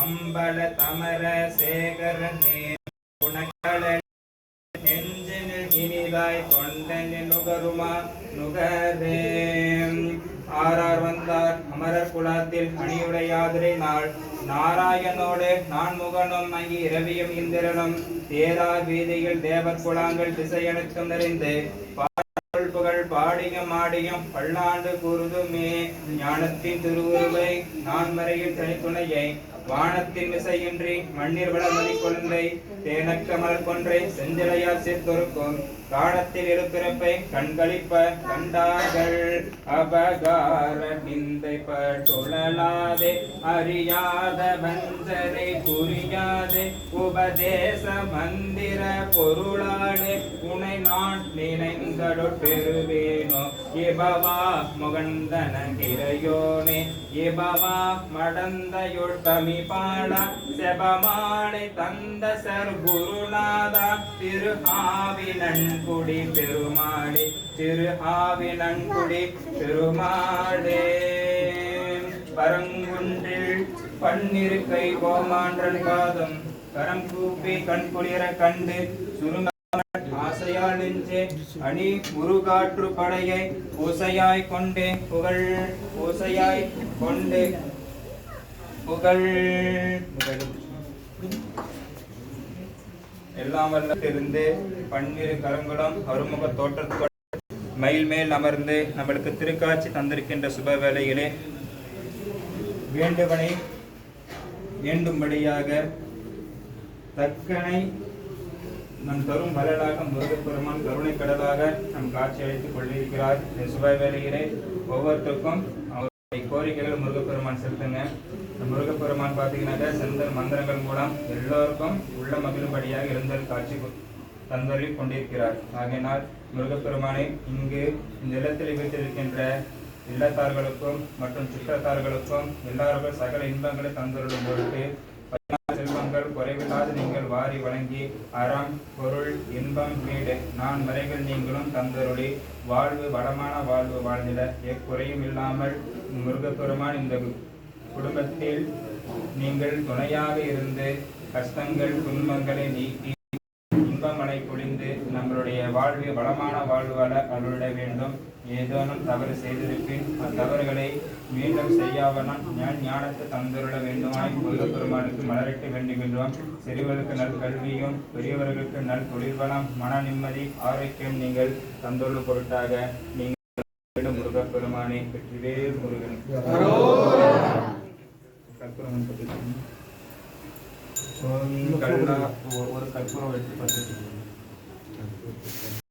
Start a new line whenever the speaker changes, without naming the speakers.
அம்பல தமர சேகரனே நெஞ்சினில் இனிதாய் தொண்டனில் நுகருமா நுகரே. ஆரார் வந்தார் அமரர் குலத்தில் அணியுடையாதிரை நாள் நாராயணோடு நான் முகனும் அங்கி இரவியும் இந்திரனும் தேரார் வீதியில் தேவர் குலாங்கள் திசையனுக்கும் நிறைந்து புகழ் பாடியும் ஆடியும் பல்லாண்டு கூறுதுமே. ஞானத்தின் திருவுருவை நான் மறையில் தனித்துணையை வானத்தின் விசையின்றி மண்ணில் வளமதி கொன்றை தேனக்க மலர் கொன்றை செஞ்சிலையால் சேர்த்தொருக்கும் காலத்தில் எழுப்பிறப்பை கண்களிப்ப கண்டார்கள். அபகார நிந்தை பழலாதே அறியாத வஞ்சரை புரியாதே உபதேச மந்திர பொருளாளே உனை நான் நினைந்தடொட் பெறுவேனோ. இபவா முகந்தன கிரையோனே இபவா மடந்தையுள் தமிபாட செபமாலை தந்த சர் குருநாதா திரு ஆவினன்குடி பெருமாளே திரு ஆவினன்குடி பெருமாளே. பரங்குன்றில் பன்னிருக்கை கோமான்றன் காதும் கரம் கூப்பி கண்குளிர கண்டு சுருங்க ஆசையால் நெஞ்சே அணி முருகாற்று படையை ஓசையாய் கொண்டே புகழ் ஓசையாய் கொண்டு புகழ் எல்லாம் வல்லிருந்து பன்னிரு கரங்களும் அருமுக தோற்றத்தோடு மயில் மேல் அமர்ந்து நம்மளுக்கு திருக்காட்சி தந்திருக்கின்ற சுப வேளையிலே வேண்டுவனை வேண்டும்படியாக தக்கனை நம் தரும் வளலாக முருகப்பெருமான் கருணை கடலாக நம் காட்சி அளித்துக் கொண்டிருக்கிறார். இந்த சுப வேளையிலே ஒவ்வொருத்தருக்கும் அவருடைய கோரிக்கைகள் முருகப்பெருமான் செலுத்துங்க. முருகப்பெருமான் பார்த்தீங்கன்னாக்க செந்தல் மந்திரங்கள் மூலம் எல்லோருக்கும் உள்ள மகிழும்படியாக எழுந்தல் காட்சி தந்தொழி கொண்டிருக்கிறார். ஆகையினால் முருகப்பெருமானை இங்கு இந்த இல்லத்தில் வீட்டிருக்கின்ற இல்லத்தார்களுக்கும் மற்றும் சுற்றத்தார்களுக்கும் எல்லாருக்கும் சகல இன்பங்களை தந்தொருளும் பொருட்டு செல்வங்கள் குறைவில்லாது நீங்கள் வாரி வழங்கி அறம் பொருள் இன்பம் வீடு நான் மறைகள் நீங்களும் தந்தருளி வாழ்வு வளமான வாழ்வு வாழ்ந்திட எக்குறையும் இல்லாமல் முருகப்பெருமான் இந்த குடும்பத்தில் நீங்கள் துணையாக இருந்து கஷ்டங்கள் துன்பங்களை நீக்கி இன்பமலை பொழிந்து நம்மளுடைய வாழ்வு வளமான வாழ்வு வாழ அருளிட வேண்டும். ஏதேனும் தவறு செய்திருப்பின் அத்தவறுகளை மீண்டும் செய்யாவனம் ஞானத்தை தந்தருள வேண்டுமாய் முருகப்பெருமானுக்கு மலரிட்டு வேண்டுகின்றோம். சிறுவர்களுக்கு நல் கல்வியும் பெரியவர்களுக்கு நல் தொழில்வளம் மன நிம்மதி ஆரோக்கியம் நீங்கள் தந்துள்ள பொருட்டாக நீங்கள் முருகப்பெருமானை வெற்றிவேல் முருகன் கற்பூரம் ஒரு கற்பூரம் வச்சு பார்த்துட்டு